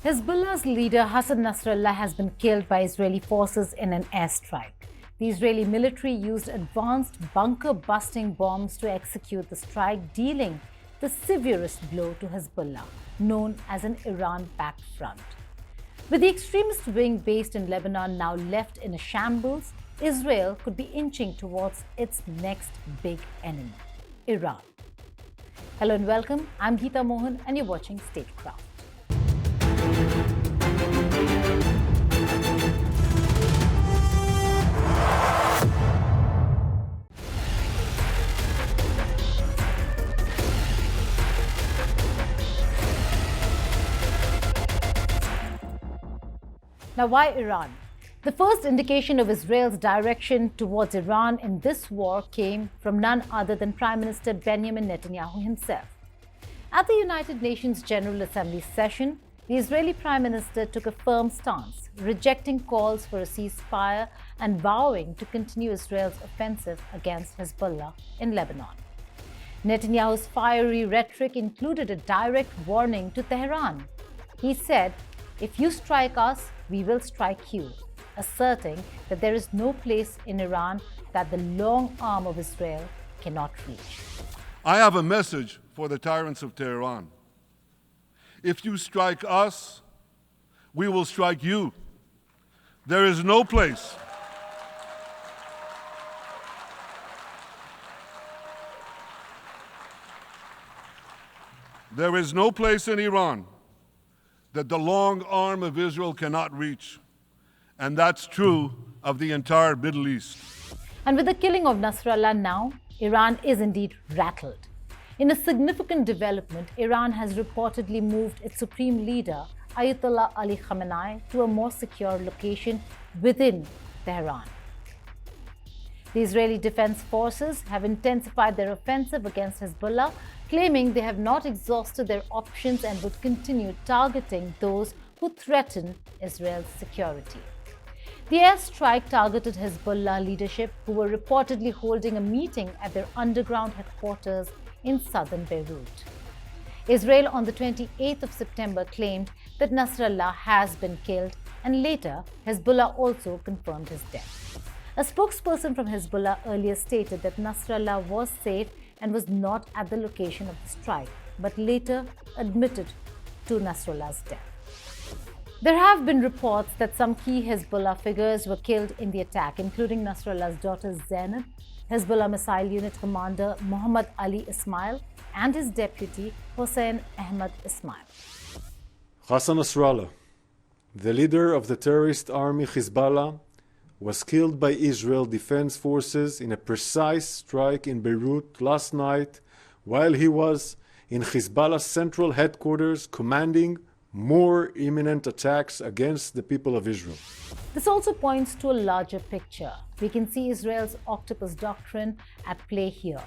Hezbollah's leader Hassan Nasrallah has been killed by Israeli forces in an airstrike. The Israeli military used advanced bunker-busting bombs to execute the strike, dealing the severest blow to Hezbollah, known as an Iran-backed front. With the extremist wing based in Lebanon now left in a shambles, Israel could be inching towards its next big enemy, Iran. Hello and welcome. I'm Geeta Mohan and you're watching Statecraft. Now, why Iran? The first indication of Israel's direction towards Iran in this war came from none other than Prime Minister Benjamin Netanyahu himself. At the United Nations General Assembly session, the Israeli Prime Minister took a firm stance, rejecting calls for a ceasefire and vowing to continue Israel's offensive against Hezbollah in Lebanon. Netanyahu's fiery rhetoric included a direct warning to Tehran. He said, "If you strike us, we will strike you," asserting that there is no place in Iran that the long arm of Israel cannot reach. I have a message for the tyrants of Tehran. If you strike us, we will strike you. There is no place. There is no place in Iran that the long arm of Israel cannot reach. And that's true of the entire Middle East. And with the killing of Nasrallah now, Iran is indeed rattled. In a significant development, Iran has reportedly moved its supreme leader, Ayatollah Ali Khamenei, to a more secure location within Tehran. The Israeli Defense Forces have intensified their offensive against Hezbollah, claiming they have not exhausted their options and would continue targeting those who threaten Israel's security. The airstrike targeted Hezbollah leadership, who were reportedly holding a meeting at their underground headquarters in southern Beirut. Israel on the 28th of September claimed that Nasrallah has been killed, and later Hezbollah also confirmed his death. A spokesperson from Hezbollah earlier stated that Nasrallah was safe and was not at the location of the strike, but later admitted to Nasrallah's death. There have been reports that some key Hezbollah figures were killed in the attack, including Nasrallah's daughter Zainab, Hezbollah missile unit commander Mohammad Ali Ismail, and his deputy Hossein Ahmad Ismail. Hassan Nasrallah, the leader of the terrorist army Hezbollah, was killed by Israel Defense Forces in a precise strike in Beirut last night while he was in Hezbollah's central headquarters commanding more imminent attacks against the people of Israel. This also points to a larger picture. We can see Israel's octopus doctrine at play here.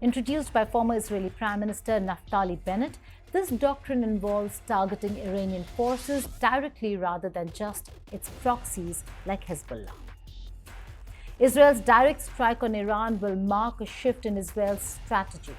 Introduced by former Israeli Prime Minister Naftali Bennett, this doctrine involves targeting Iranian forces directly rather than just its proxies like Hezbollah. Israel's direct strike on Iran will mark a shift in Israel's strategy.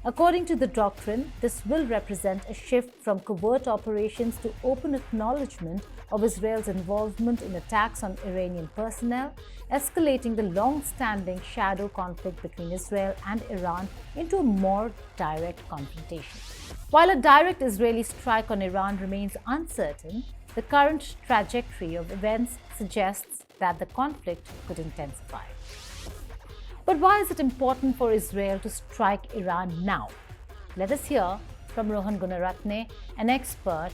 According to the doctrine, this will represent a shift from covert operations to open acknowledgement of Israel's involvement in attacks on Iranian personnel, escalating the long-standing shadow conflict between Israel and Iran into a more direct confrontation. While a direct Israeli strike on Iran remains uncertain, the current trajectory of events suggests that the conflict could intensify. But why is it important for Israel to strike Iran now? Let us hear from Rohan Gunaratna, an expert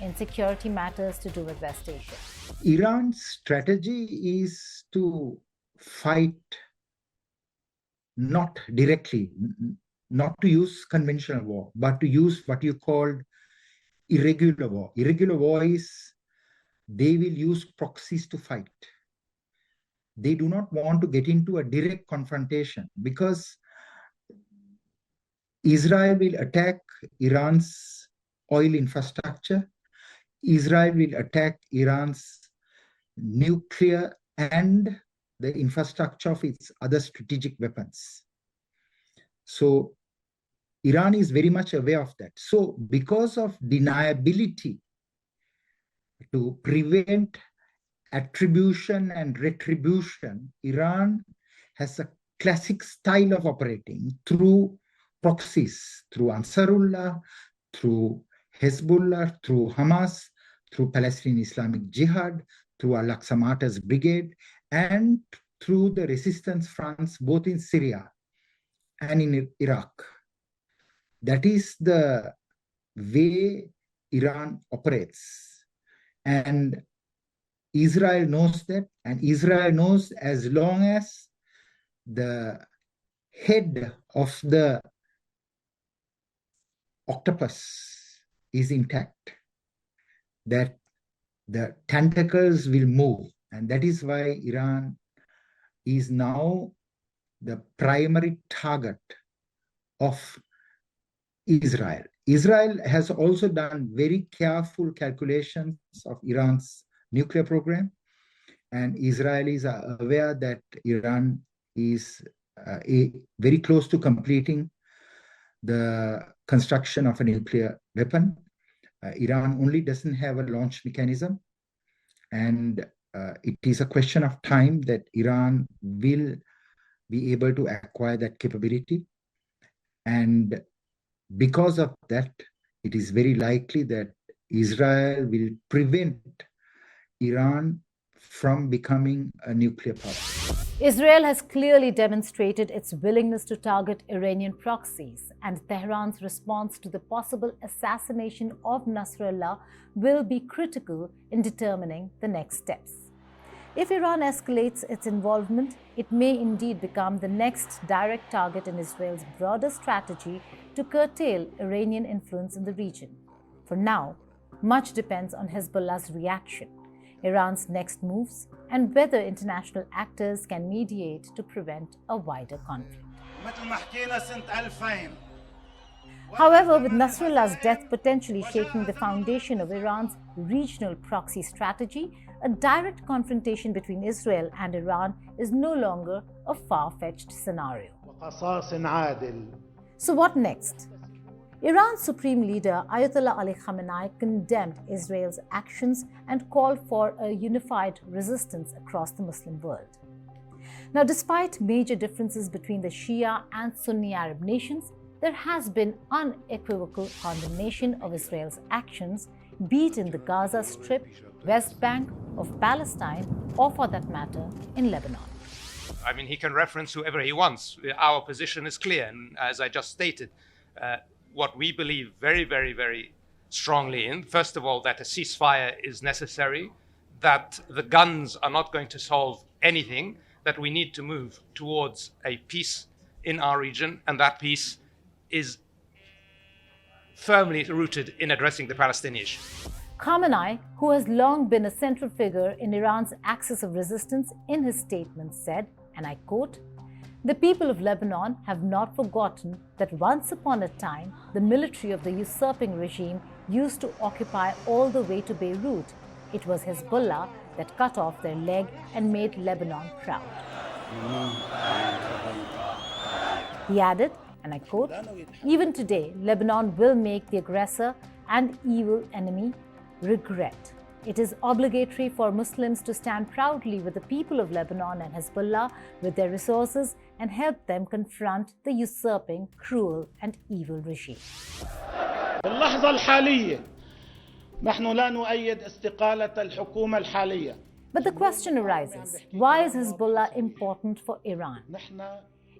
in security matters to do with West Asia. Iran's strategy is to fight not directly, not to use conventional war, but to use what you called irregular war. Irregular war is they will use proxies to fight. They do not want to get into a direct confrontation because Israel will attack Iran's oil infrastructure. Israel will attack Iran's nuclear and the infrastructure of its other strategic weapons. So Iran is very much aware of that. So because of deniability to prevent attribution and retribution, Iran has a classic style of operating through proxies, through Ansarullah, through Hezbollah, through Hamas, through Palestinian Islamic Jihad, through Al-Aqsa Martyrs Brigade, and through the resistance fronts both in Syria and in Iraq. That is the way Iran operates. And Israel knows that, and Israel knows as long as the head of the octopus is intact, that the tentacles will move. And that is why Iran is now the primary target of Israel. Israel has also done very careful calculations of Iran's nuclear program, and Israelis are aware that Iran is very close to completing the construction of a nuclear weapon. Iran only doesn't have a launch mechanism, and it is a question of time that Iran will be able to acquire that capability. And because of that, it is very likely that Israel will prevent Iran from becoming a nuclear power. Israel has clearly demonstrated its willingness to target Iranian proxies, and Tehran's response to the possible assassination of Nasrallah will be critical in determining the next steps. If Iran escalates its involvement, it may indeed become the next direct target in Israel's broader strategy to curtail Iranian influence in the region. For now, much depends on Hezbollah's reaction, Iran's next moves, and whether international actors can mediate to prevent a wider conflict. However, with Nasrallah's death potentially shaking the foundation of Iran's regional proxy strategy, a direct confrontation between Israel and Iran is no longer a far-fetched scenario. So what next? Iran's supreme leader Ayatollah Ali Khamenei condemned Israel's actions and called for a unified resistance across the Muslim world. Now, despite major differences between the Shia and Sunni Arab nations, there has been unequivocal condemnation of Israel's actions, be it in the Gaza Strip, West Bank of Palestine, or for that matter, in Lebanon. I mean, he can reference whoever he wants. Our position is clear, and as I just stated, what we believe very, very, very strongly in, first of all, that a ceasefire is necessary, that the guns are not going to solve anything, that we need to move towards a peace in our region, and that peace is firmly rooted in addressing the Palestinian issue. Khamenei, who has long been a central figure in Iran's axis of resistance, in his statement said, and I quote, "The people of Lebanon have not forgotten that once upon a time, the military of the usurping regime used to occupy all the way to Beirut. It was Hezbollah that cut off their leg and made Lebanon proud." He added, and I quote, "Even today, Lebanon will make the aggressor and evil enemy regret. It is obligatory for Muslims to stand proudly with the people of Lebanon and Hezbollah with their resources and help them confront the usurping, cruel and evil regime." باللحظة الحالية نحن لا نؤيد استقالة الحكومة الحالية. But the question arises, why is Hezbollah important for Iran?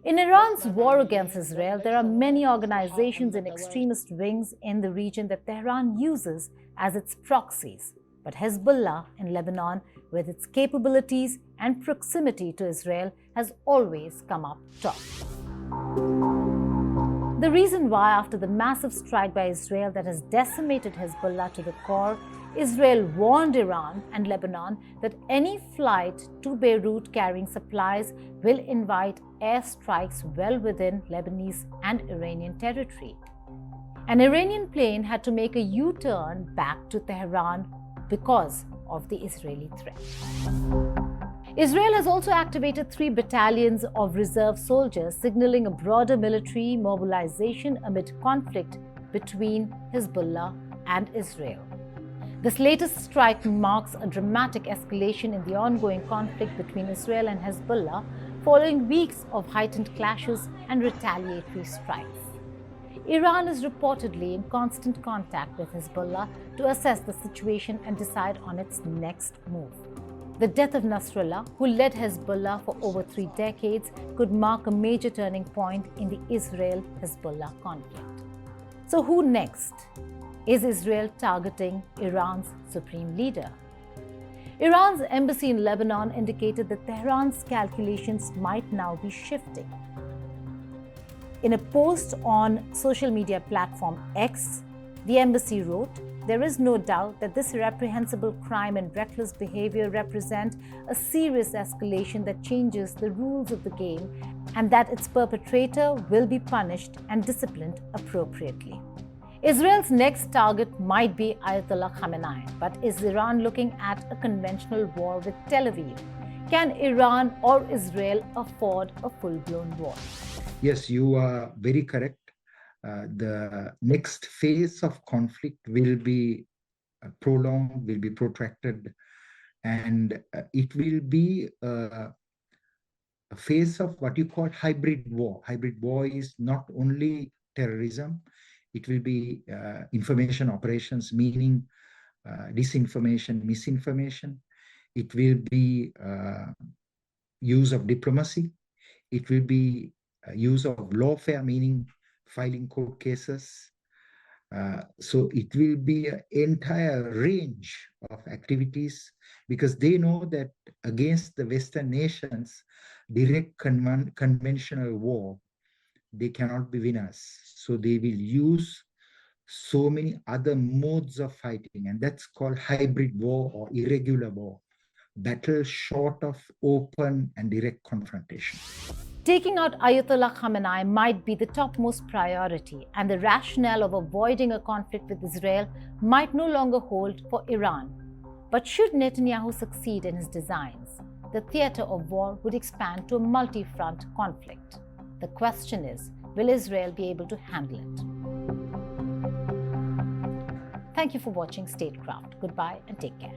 In Iran's war against Israel, there are many organizations and extremist wings in the region that Tehran uses as its proxies. But Hezbollah in Lebanon, with its capabilities and proximity to Israel, has always come up top. The reason why, after the massive strike by Israel that has decimated Hezbollah to the core, Israel warned Iran and Lebanon that any flight to Beirut carrying supplies will invite airstrikes well within Lebanese and Iranian territory. An Iranian plane had to make a U-turn back to Tehran because of the Israeli threat. Israel has also activated 3 battalions of reserve soldiers, signaling a broader military mobilization amid conflict between Hezbollah and Israel. This latest strike marks a dramatic escalation in the ongoing conflict between Israel and Hezbollah following weeks of heightened clashes and retaliatory strikes. Iran is reportedly in constant contact with Hezbollah to assess the situation and decide on its next move. The death of Nasrallah, who led Hezbollah for over 3 decades, could mark a major turning point in the Israel-Hezbollah conflict. So who next? Is Israel targeting Iran's supreme leader? Iran's embassy in Lebanon indicated that Tehran's calculations might now be shifting. In a post on social media platform X, the embassy wrote, "There is no doubt that this reprehensible crime and reckless behavior represent a serious escalation that changes the rules of the game and that its perpetrator will be punished and disciplined appropriately." Israel's next target might be Ayatollah Khamenei, but is Iran looking at a conventional war with Tel Aviv? Can Iran or Israel afford a full-blown war? Yes, you are very correct. The next phase of conflict will be prolonged, will be protracted, and it will be a phase of what you call hybrid war. Hybrid war is not only terrorism, it will be information operations, meaning disinformation, misinformation. It will be use of diplomacy. It will be use of lawfare, meaning filing court cases. So it will be an entire range of activities because they know that against the Western nations, direct conventional war, they cannot be winners. So they will use so many other modes of fighting, and that's called hybrid war or irregular war, battle short of open and direct confrontation. Taking out Ayatollah Khamenei might be the topmost priority, and the rationale of avoiding a conflict with Israel might no longer hold for Iran. But should Netanyahu succeed in his designs, the theater of war would expand to a multi-front conflict. The question is, will Israel be able to handle it? Thank you for watching Statecraft. Goodbye and take care.